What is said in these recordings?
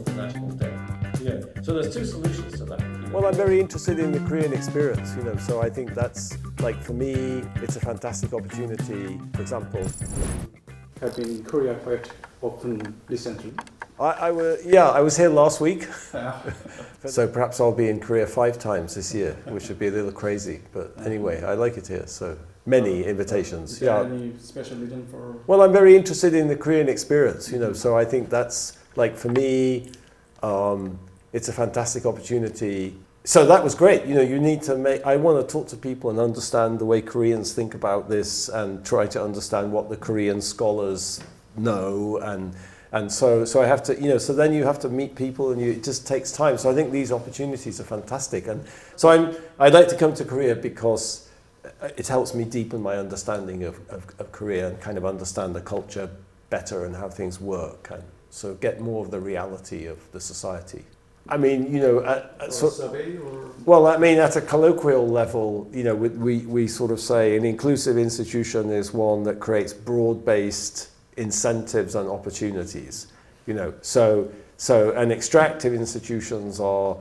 of national debt. So there's two solutions to that. Well, I'm very interested in the Korean experience, so I think that's, like, for me, it's a fantastic opportunity. For example, Have been in Korea quite often recently. I was here last week. So perhaps I'll be in Korea 5 times this year, which would be a little crazy. But anyway, I like it here, so many invitations. Is there any special reason for? Well, I'm very interested in the Korean experience, so I think that's, like, for me, it's a fantastic opportunity. So that was great. You need to I want to talk to people and understand the way Koreans think about this and try to understand what the Korean scholars know. And so I have to, so then you have to meet people and it just takes time. So I think these opportunities are fantastic. And so I'd like to come to Korea because it helps me deepen my understanding of Korea and kind of understand the culture better and how things work. And so get more of the reality of the society. I mean, survey or? Well, I mean, at a colloquial level, we sort of say an inclusive institution is one that creates broad-based incentives and opportunities. So and extractive institutions are,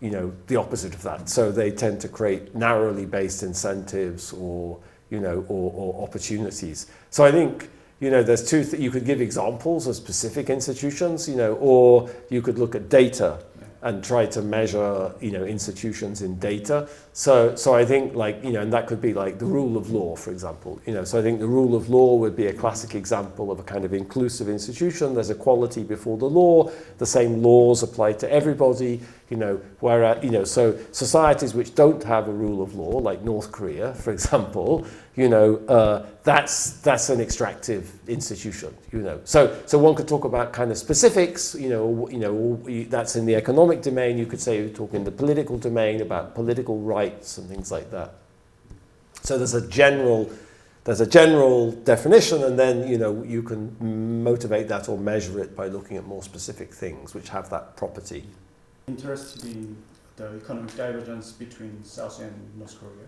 the opposite of that. So they tend to create narrowly based incentives or opportunities. So I think, there's two. You could give examples of specific institutions, or you could look at data and try to measure, institutions in data. So I think, and that could be like the rule of law, for example. So I think the rule of law would be a classic example of a kind of inclusive institution. There's equality before the law. The same laws apply to everybody. Whereas, so societies which don't have a rule of law, like North Korea, for example, that's an extractive institution. So one could talk about kind of specifics. That's in the economic domain. You could say you talk in the political domain about political rights and things like that. So there's a general definition, and then you can motivate that or measure it by looking at more specific things which have that property. Interested in the economic divergence between South and North Korea?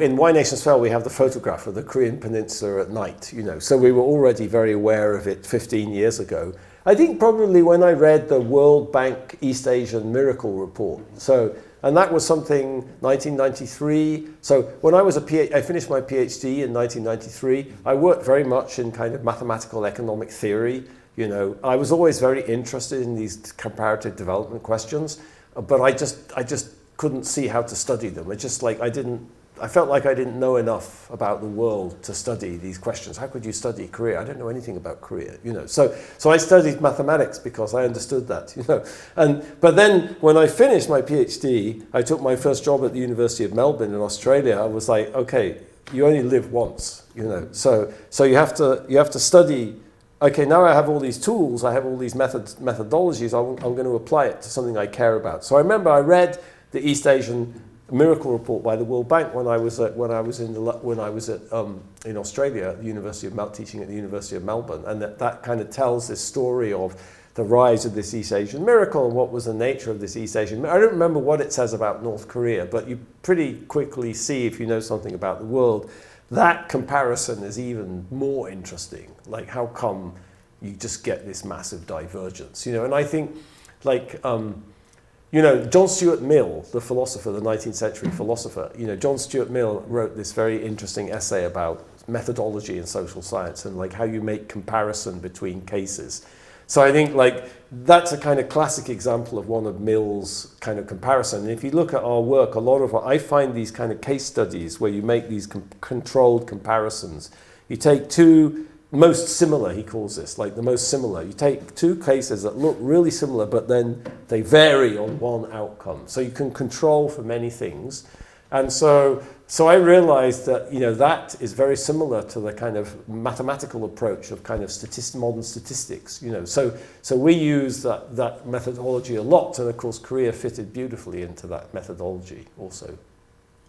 In Why Nations Fell, we have the photograph of the Korean Peninsula at night, so we were already very aware of it 15 years ago. I think probably when I read the World Bank East Asian Miracle Report. And that was something 1993. So when I finished my PhD in 1993, I worked very much in kind of mathematical economic theory. I was always very interested in these comparative development questions, but I just couldn't see how to study them. It's just like I felt like I didn't know enough about the world to study these questions. How could you study Korea? I don't know anything about Korea, So I studied mathematics because I understood that, But then when I finished my PhD, I took my first job at the University of Melbourne in Australia. I was like, okay, you only live once, So you have to study. Okay, now I have all these tools. I have all these methodologies. I'm going to apply it to something I care about. So I remember I read the East Asian Miracle Report by the World Bank when I was in Australia at the University of teaching at the University of Melbourne, and that kind of tells this story of the rise of this East Asian miracle and what was the nature of this East Asian. I don't remember what it says about North Korea, but you pretty quickly see, if you know something about the world, that comparison is even more interesting. Like, how come you just get this massive divergence? And I think, John Stuart Mill, the philosopher, the 19th century philosopher, John Stuart Mill wrote this very interesting essay about methodology in social science and how you make comparison between cases. So I think that's a kind of classic example of one of Mill's kind of comparison. And if you look at our work, I find these kind of case studies where you make these controlled comparisons. You take two most similar, he calls this, the most similar. You take two cases that look really similar, but then they vary on one outcome. So you can control for many things. And so I realized that, that is very similar to the kind of mathematical approach of kind of modern statistics, So we use that methodology a lot, and of course Korea fitted beautifully into that methodology also.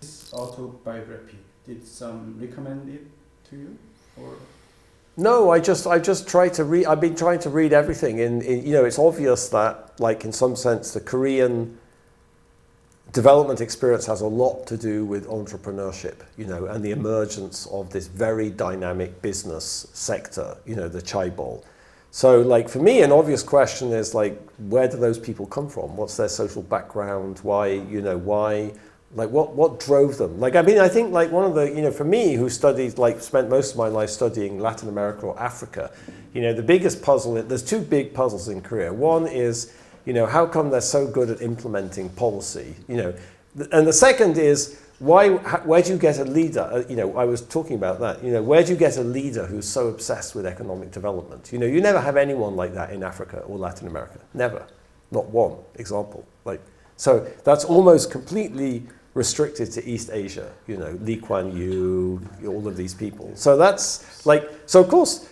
This autobiography, did some recommend it to you, or? No, I just try to read. I've been trying to read everything. It's obvious that, in some sense, the Korean development experience has a lot to do with entrepreneurship, and the emergence of this very dynamic business sector, the chaebol. So like for me, an obvious question is like, where do those people come from? What's their social background? Why, why, like what drove them? Like, I mean, I think like one of the, for me who studied, like spent most of my life studying Latin America or Africa, the biggest puzzle, there's two big puzzles in Korea. One is, how come they're so good at implementing policy? And the second is, where do you get a leader? I was talking about that. Where do you get a leader who's so obsessed with economic development? You never have anyone like that in Africa or Latin America. Never. Not one example. So that's almost completely restricted to East Asia. Lee Kuan Yew, all of these people. So that's so of course,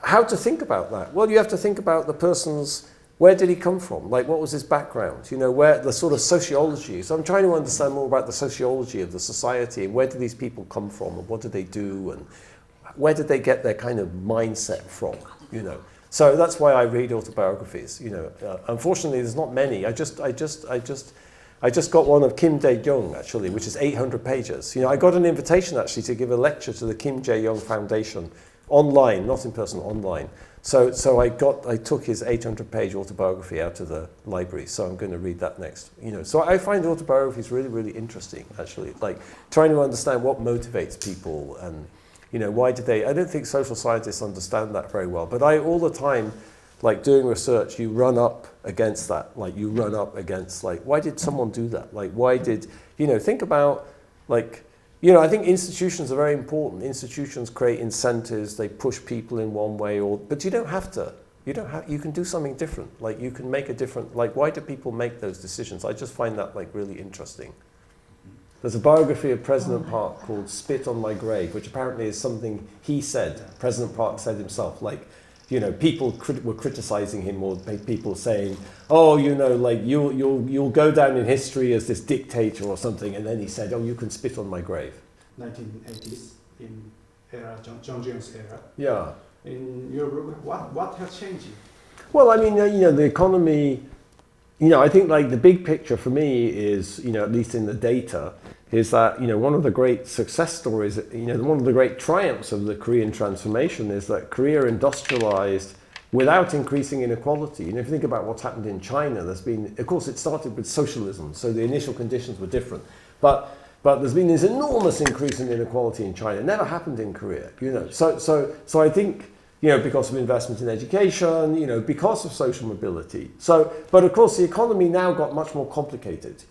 how to think about that? Well, you have to think about the person's, where did he come from? What was his background? Where the sort of sociology. So I'm trying to understand more about the sociology of the society and where do these people come from and what do they do and where did they get their kind of mindset from? So that's why I read autobiographies. Unfortunately, there's not many. I just got one of Kim Dae-jung actually, which is 800 pages. I got an invitation actually to give a lecture to the Kim Jae-young Foundation online, not in person, online. So I took his 800-page autobiography out to the library, so I'm going to read that next. So I find autobiographies really, really interesting, actually. Trying to understand what motivates people and, why did they... I don't think social scientists understand that very well, but all the time, doing research, you run up against that. You run up against, why did someone do that? Why did... think about, I think institutions are very important. Institutions create incentives, they push people in one way, but you don't have to. You can do something different. You can make a different, why do people make those decisions? I just find that really interesting. There's a biography of President Park called Spit on My Grave, which apparently is something he said, President Park said himself, people were criticizing him, or people saying, oh, you'll go down in history as this dictator or something, and then he said, oh, you can spit on my grave. 1980s, in era, John Jones era. Yeah. In your book, what has changed? Well, I mean, the economy, I think the big picture for me is, at least in the data, is that, one of the great success stories, one of the great triumphs of the Korean transformation is that Korea industrialized without increasing inequality. If you think about what's happened in China, there's been, of course, it started with socialism, so the initial conditions were different. But there's been this enormous increase in inequality in China. It never happened in Korea, So I think, because of investment in education, because of social mobility. But of course, the economy now got much more complicated,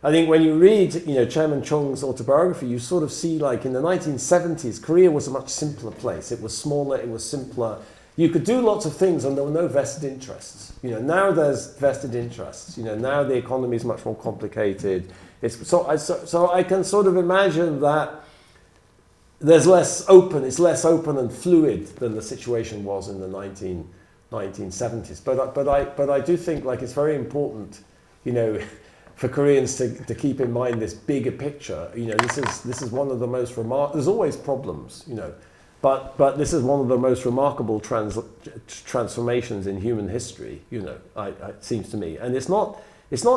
I think when you read, Chairman Chung's autobiography, you sort of see, in the 1970s, Korea was a much simpler place. It was smaller, it was simpler. You could do lots of things and there were no vested interests. Now there's vested interests. Now the economy is much more complicated. So I can sort of imagine that it's less open and fluid than the situation was in the 1970s. But I do think it's very important, for Koreans to keep in mind this bigger picture. This is one of the most remarkable. There's always problems, but this is one of the most remarkable transformations in human history. It seems to me, and it's not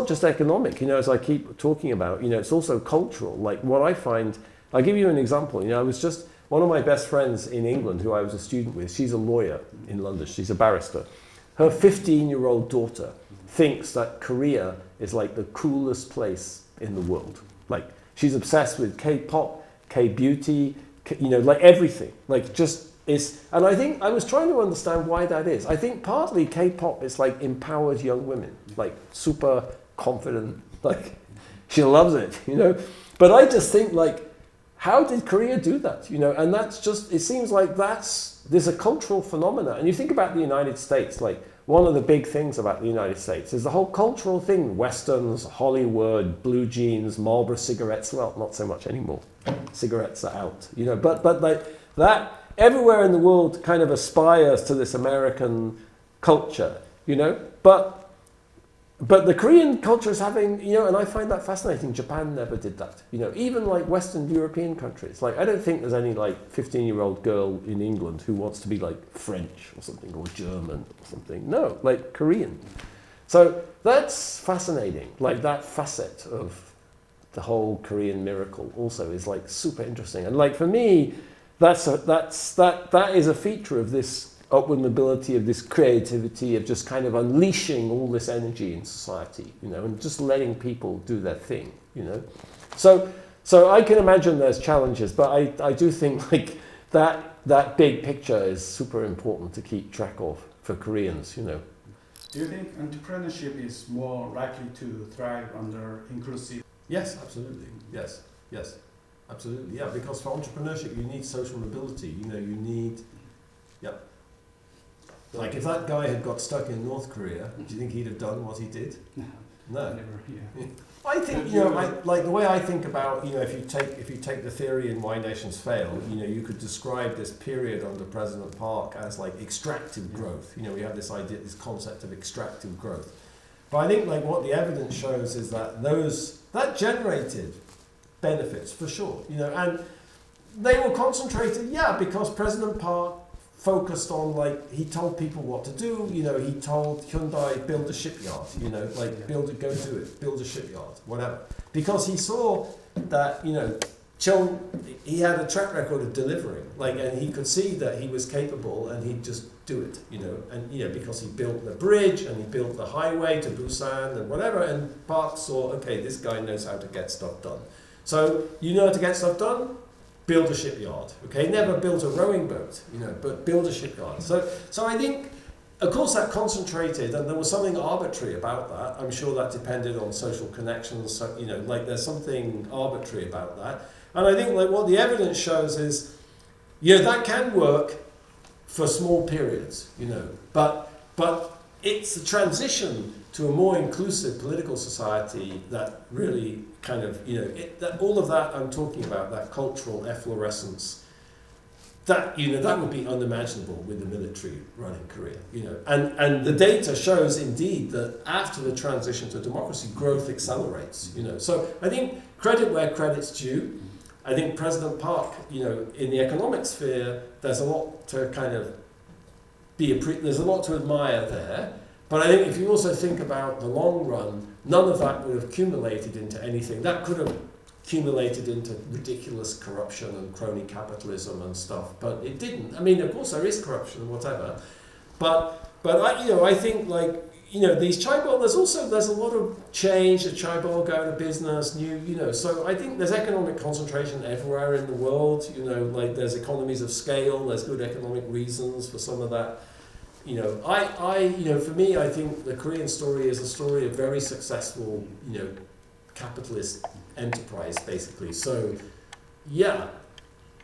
just economic. As I keep talking about, it's also cultural. What I find. I'll give you an example. I was just, one of my best friends in England who I was a student with, she's a lawyer in London, she's a barrister. Her 15-year-old daughter thinks that Korea is the coolest place in the world. She's obsessed with K-pop, K-beauty, everything. And I think I was trying to understand why that is. I think partly K-pop is empowered young women, super confident, she loves it, But I just think how did Korea do that? And that's just, it seems there's a cultural phenomena. And you think about the United States, one of the big things about the United States is the whole cultural thing, Westerns, Hollywood, blue jeans, Marlboro cigarettes, well, not so much anymore. Cigarettes are out, but that everywhere in the world kind of aspires to this American culture, But the Korean culture is having, and I find that fascinating. Japan never did that. Even Western European countries. I don't think there's any 15-year-old girl in England who wants to be French or something, or German or something. No, Korean. So that's fascinating. That facet of the whole Korean miracle also is super interesting. And for me, that is a feature of this upward mobility, of this creativity, of just kind of unleashing all this energy in society, you know, and just letting people do their thing, you know. So I can imagine there's challenges, but I do think like that big picture is super important to keep track of for Koreans, you know. Do you think entrepreneurship is more likely to thrive under inclusive? Yes, absolutely. Yes, absolutely. Yeah, because for entrepreneurship, you need social mobility. You know, you need. Yep. Like if that guy had got stuck in North Korea, do you think he'd have done what he did? No. Never, yeah. I think, you know, like the way I think about, you know, if you take the theory in Why Nations Fail, you know, you could describe this period under President Park as like extractive growth. You know, we have this idea, this concept of extractive growth. But I think like what the evidence shows is that that generated benefits for sure, you know, and they were concentrated, yeah, because President Park focused on, like, he told people what to do, you know, he told Hyundai, build a shipyard, you know, like, go do it, build a shipyard, whatever. Because he saw that, you know, he had a track record of delivering, like, and he could see that he was capable and he'd just do it, you know, and, you know, because he built the bridge and he built the highway to Busan and whatever, and Park saw, okay, this guy knows how to get stuff done. So, you know how to get stuff done? Build a shipyard, okay? Never built a rowing boat, you know, but build a shipyard. So I think, of course, that concentrated, and there was something arbitrary about that. I'm sure that depended on social connections. So, you know, like there's something arbitrary about that. And I think like what the evidence shows is, yeah, that can work for small periods, you know, but it's a transition to a more inclusive political society that really kind of, you know, all of that I'm talking about, that cultural efflorescence, that, you know, that would be unimaginable with the military running Korea, you know. And the data shows indeed that after the transition to democracy, growth accelerates, you know. So I think credit where credit's due. I think President Park, you know, in the economic sphere, there's a lot to kind of there's a lot to admire there. But I think if you also think about the long run, none of that would have accumulated into anything. That could have accumulated into ridiculous corruption and crony capitalism and stuff, but it didn't. I mean, of course, there is corruption and whatever, but I, you know, I think like, you know, these chaebol, there's a lot of change. The chaebol go out of business, you know. So I think there's economic concentration everywhere in the world. You know, like there's economies of scale. There's good economic reasons for some of that. You know, you know, for me, I think the Korean story is a story of very successful, you know, capitalist enterprise, basically. So, yeah,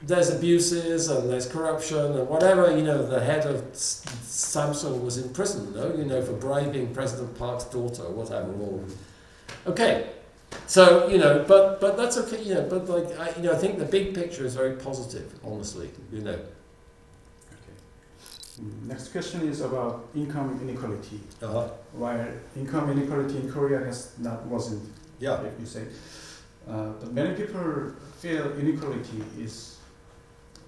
there's abuses and there's corruption and whatever. You know, the head of Samsung was in prison, though, you know, for bribing President Park's daughter or whatever. Okay, so, you know, but that's okay, you know, but like, I think the big picture is very positive, honestly, you know. Next question is about income inequality. Uh-huh. Income inequality in Korea wasn't, yeah, if you say. But many people feel inequality is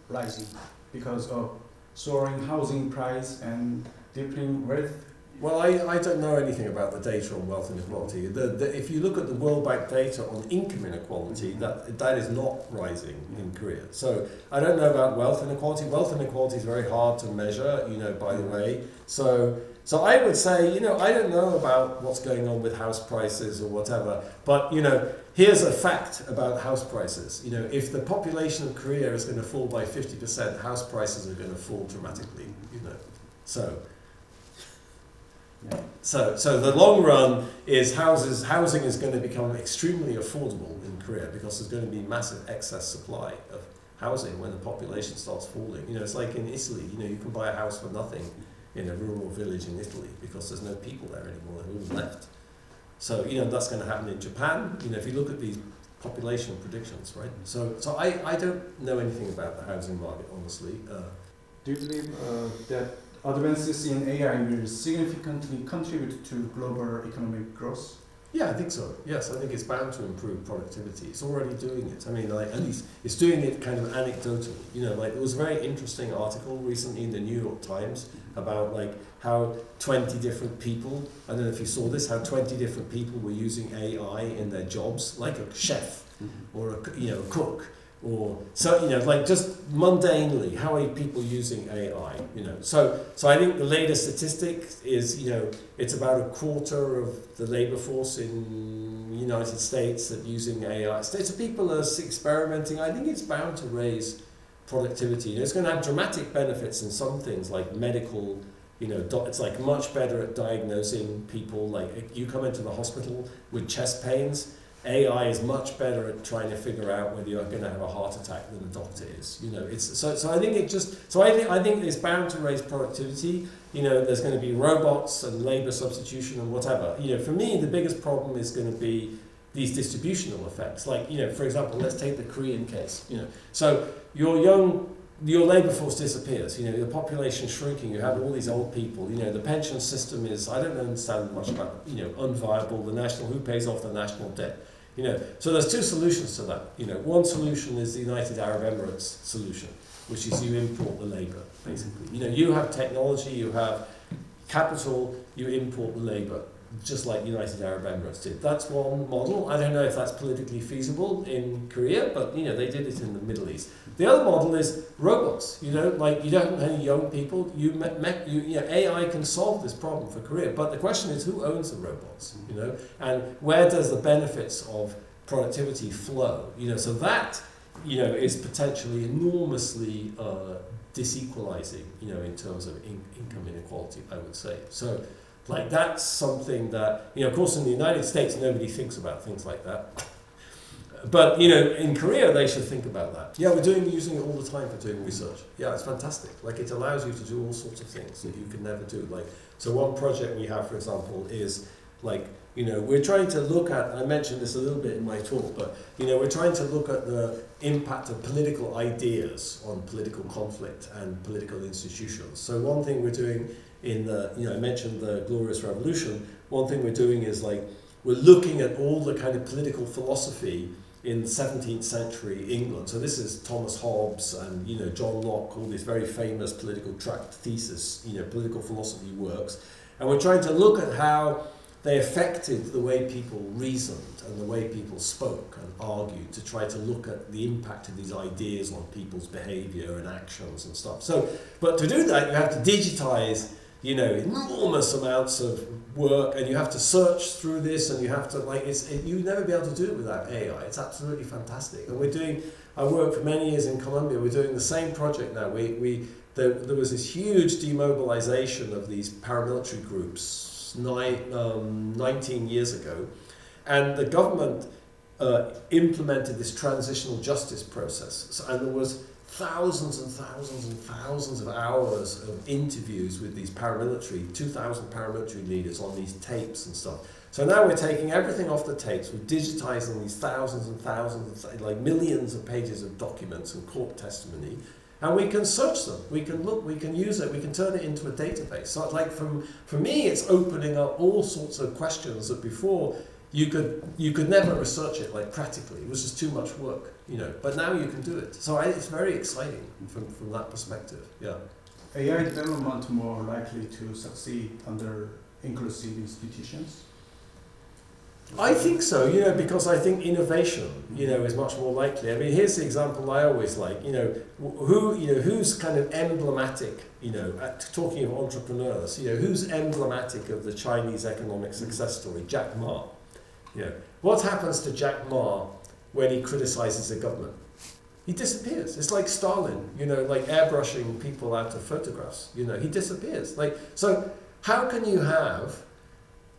rising because of soaring housing price and deepening wealth. Well, I don't know anything about the data on wealth inequality. If you look at the World Bank data on income inequality, that is not rising in Korea. So I don't know about wealth inequality. Wealth inequality is very hard to measure, you know, by the way. So I would say, you know, I don't know about what's going on with house prices or whatever, but, you know, here's a fact about house prices. You know, if the population of Korea is going to fall by 50%, house prices are going to fall dramatically, you know. So the long run is housing is going to become extremely affordable in Korea because there's going to be massive excess supply of housing when the population starts falling. You know, it's like in Italy, you know, you can buy a house for nothing in a rural village in Italy because there's no people there anymore, they're all left. So, you know, that's going to happen in Japan. You know, if you look at these population predictions, right? So I don't know anything about the housing market, honestly. Do you believe that advances in AI will significantly contribute to global economic growth? Yeah, I think so. Yes, I think it's bound to improve productivity. It's already doing it. I mean, like, at least it's doing it kind of anecdotally. You know, like there was a very interesting article recently in the New York Times about like how 20 different people, I don't know if you saw this, how 20 different people were using AI in their jobs, like a chef or a cook. Or so, you know, like just mundanely, how are people using AI? You know, so I think the latest statistic is, you know, it's about a quarter of the labor force in the United States that using AI. So people are experimenting. I think it's bound to raise productivity. You know, it's going to have dramatic benefits in some things like medical. You know, it's like much better at diagnosing people. Like you come into the hospital with chest pains. AI is much better at trying to figure out whether you're going to have a heart attack than a doctor is. You know, it's so I think it just I think it's bound to raise productivity. You know, there's going to be robots and labor substitution and whatever. You know, for me the biggest problem is going to be these distributional effects. Like, you know, for example, let's take the Korean case. You know, so your labour force disappears, you know, the population's shrinking, you have all these old people, you know, the pension system is, I don't understand much about, you know, unviable, who pays off the national debt, you know. So there's two solutions to that, you know. One solution is the United Arab Emirates solution, which is you import the labour, basically. You know, you have technology, you have capital, you import the labour, just like United Arab Emirates did. That's one model. I don't know if that's politically feasible in Korea, but, you know, they did it in the Middle East. The other model is robots. You know, like you don't have any young people. You know, AI can solve this problem for Korea. But the question is, who owns the robots? You know, and where does the benefits of productivity flow? You know, so that, you know, is potentially enormously disequalizing. You know, in terms of income inequality, I would say. So, like that's something that, you know, of course, in the United States, nobody thinks about things like that. But, you know, in Korea, they should think about that. Yeah, we're using it all the time for doing research. Yeah, it's fantastic. Like, it allows you to do all sorts of things that you can never do. Like, so one project we have, for example, is like, you know, we're trying to look at, I mentioned this a little bit in my talk, but, you know, we're trying to look at the impact of political ideas on political conflict and political institutions. So one thing we're doing in the, you know, I mentioned the Glorious Revolution, one thing we're doing is like, we're looking at all the kind of political philosophy in 17th century England. So this is Thomas Hobbes and, you know, John Locke, all these very famous political tract thesis, you know, political philosophy works. And we're trying to look at how they affected the way people reasoned and the way people spoke and argued, to try to look at the impact of these ideas on people's behavior and actions and stuff. So, but to do that, you have to digitize, you know, enormous amounts of work, and you have to search through this, and you have to, like, you'd never be able to do it without AI. It's absolutely fantastic. And I worked for many years in Colombia, we're doing the same project now. There was this huge demobilization of these paramilitary groups 19 years ago, and the government implemented this transitional justice process, and there was thousands and thousands and thousands of hours of interviews with these 2,000 paramilitary leaders on these tapes and stuff. So now we're taking everything off the tapes, we're digitizing these thousands and thousands, like millions of pages of documents and court testimony, and we can search them, we can look, we can use it, we can turn it into a database. So like for me, it's opening up all sorts of questions that before you could never research it, like practically. It was just too much work, you know. But now you can do it. So it's very exciting from that perspective. Yeah. AI development more likely to succeed under inclusive institutions? I think so, you know, because I think innovation, you know, is much more likely. I mean, here's the example I always like, you know, who's kind of emblematic, you know, talking of entrepreneurs, you know, who's emblematic of the Chinese economic success story? Jack Ma. You know, what happens to Jack Ma when he criticizes a government? He disappears. It's like Stalin, you know, like airbrushing people out of photographs. You know, he disappears. Like, so how can you have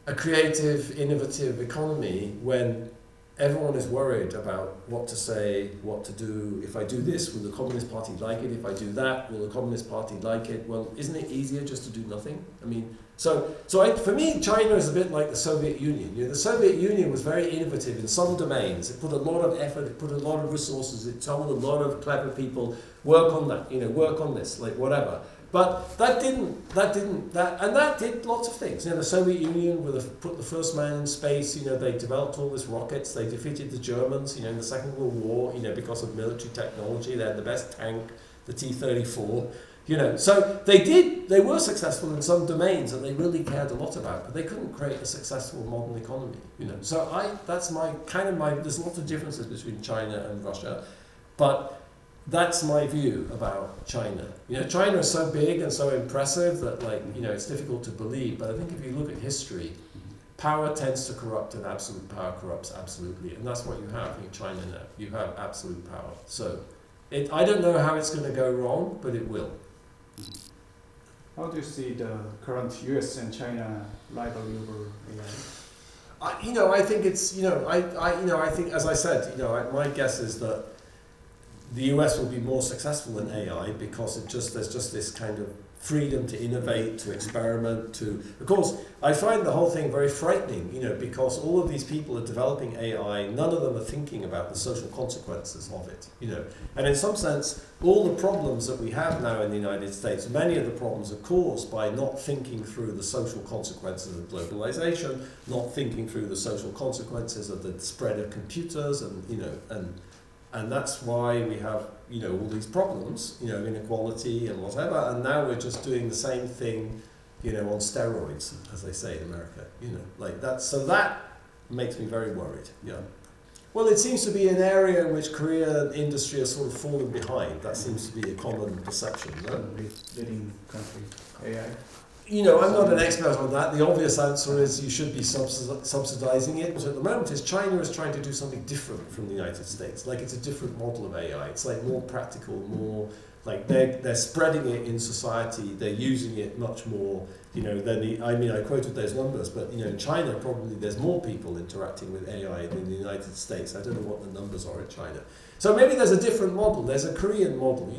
a creative, innovative economy when everyone is worried about what to say, what to do? If I do this, will the Communist Party like it? If I do that, will the Communist Party like it? Well, isn't it easier just to do nothing? I mean, for me, China is a bit like the Soviet Union. You know, the Soviet Union was very innovative in some domains. It put a lot of effort, it put a lot of resources, it told a lot of clever people, work on that, you know, work on this, like whatever. But that did lots of things. You know, the Soviet Union put the first man in space. You know, they developed all these rockets. They defeated the Germans. You know, in the Second World War. You know, because of military technology, they had the best tank, the T-34. You know, so they were successful in some domains that they really cared a lot about, but they couldn't create a successful modern economy. You know, so there's lots of differences between China and Russia. But that's my view about China. You know, China is so big and so impressive that, like, you know, it's difficult to believe. But I think if you look at history, power tends to corrupt and absolute power corrupts absolutely. And that's what you have in China now. You have absolute power. So I don't know how it's going to go wrong, but it will. How do you see the current U.S. and China rivalry over AI? I think it's, I think, as I said, my guess is that the US will be more successful in AI because there's just this kind of freedom to innovate, to experiment, of course, I find the whole thing very frightening, because all of these people are developing AI, none of them are thinking about the social consequences of it, And in some sense, all the problems that we have now in the United States, many of the problems are caused by not thinking through the social consequences of globalization, not thinking through the social consequences of the spread of computers, and that's why we have, all these problems, inequality and whatever, and now we're just doing the same thing, on steroids, as they say in America, like that. So that makes me very worried, yeah. Well, it seems to be an area in which Korean industry has sort of fallen behind. That seems to be a common perception, no? Leading country, AI. I'm not an expert on that. The obvious answer is you should be subsidizing it. But at the moment, China is trying to do something different from the United States. Like, it's a different model of AI. It's like more practical, more like they're spreading it in society. They're using it much more, than I quoted those numbers, but in China probably there's more people interacting with AI than in the United States. I don't know what the numbers are in China. So maybe there's a different model. There's a Korean model.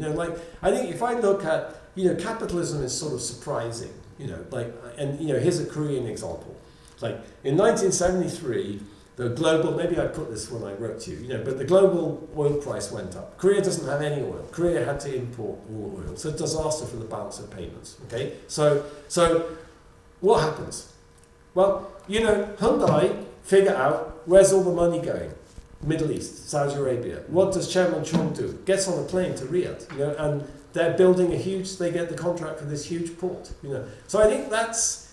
I think if I look at, capitalism is sort of surprising. Here's a Korean example. Like in 1973, the global, maybe I put this when I wrote to you, but the global oil price went up. Korea doesn't have any oil. Korea had to import all oil. So disaster for the balance of payments. Okay, so what happens? Well, Hyundai figure out where's all the money going. Middle East, Saudi Arabia. What does Chairman Chung do? Gets on a plane to Riyadh, and they're building they get the contract for this huge port, So I think that's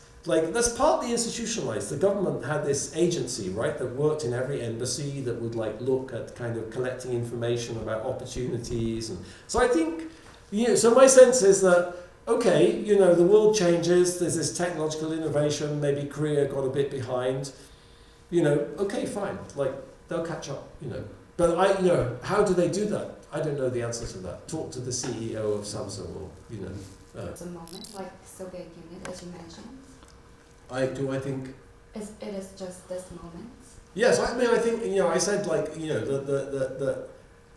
partly institutionalized. The government had this agency, right, that worked in every embassy that would look at kind of collecting information about opportunities. And so I think, so my sense is that, okay, the world changes, there's this technological innovation, maybe Korea got a bit behind, okay, fine, they'll catch up, But how do they do that? I don't know the answer to that. Talk to the CEO of Samsung or, It's a moment, like Soviet Union, as you mentioned. I think... It is just this moment? Yes, I think, I said, the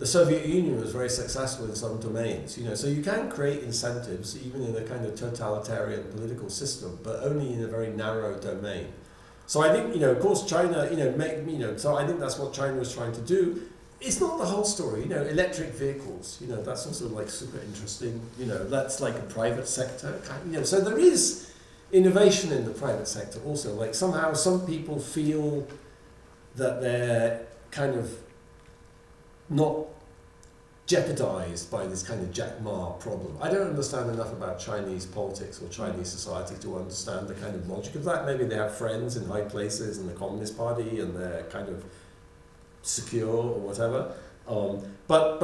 Soviet Union was very successful in some domains, so you can create incentives even in a kind of totalitarian political system, but only in a very narrow domain. So I think, of course, China, so I think that's what China was trying to do. It's not the whole story, electric vehicles, that's also super interesting, that's like a private sector, so there is innovation in the private sector also, somehow some people feel that they're kind of not jeopardized by this kind of Jack Ma problem. I don't understand enough about Chinese politics or Chinese society to understand the kind of logic of that. Maybe they have friends in high places in the Communist Party and they're kind of secure or whatever. But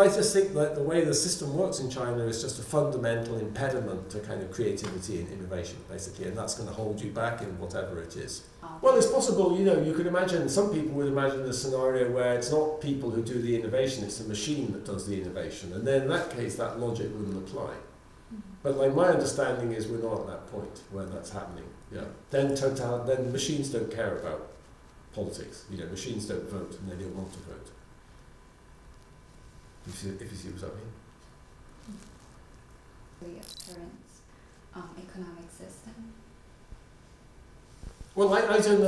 I just think that the way the system works in China is just a fundamental impediment to kind of creativity and innovation, basically, and that's going to hold you back in whatever it is. Well, it's possible, you could imagine, some people would imagine a scenario where it's not people who do the innovation, it's the machine that does the innovation, and then in that case, that logic wouldn't apply. But my understanding is we're not at that point where that's happening. Yeah. Then machines don't care about politics. Machines don't vote and they don't want to vote. If you see what I mean. The current economic system. Well, I don't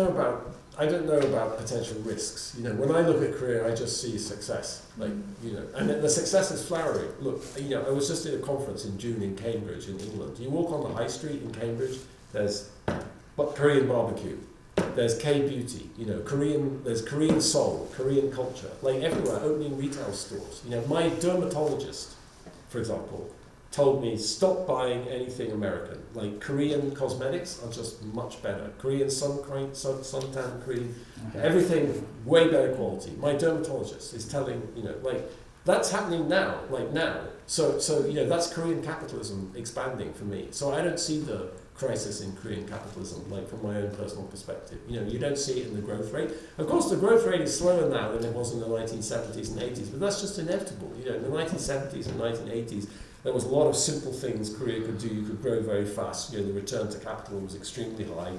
know about potential risks. When I look at Korea, I just see success. And the success is flowering. Look, I was just at a conference in June in Cambridge, in England. You walk on the high street in Cambridge, there's Korean barbecue. There's K-beauty, there's Korean soul, Korean culture, everywhere, opening retail stores. My dermatologist, for example, told me stop buying anything American. Like Korean cosmetics are just much better. Korean suntan cream, everything way better quality. My dermatologist is telling, like that's happening now, like now. So that's Korean capitalism expanding for me. So I don't see the crisis in Korean capitalism, like from my own personal perspective. You don't see it in the growth rate. Of course, the growth rate is slower now than it was in the 1970s and 80s, but that's just inevitable. In the 1970s and 1980s, there was a lot of simple things Korea could do. You could grow very fast. The return to capital was extremely high.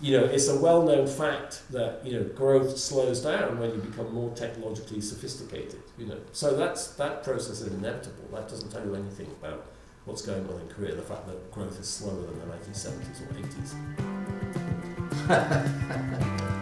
It's a well-known fact that growth slows down when you become more technologically sophisticated. So that process is inevitable. That doesn't tell you anything about what's going on in Korea. The fact that growth is slower than the 1970s or 80s.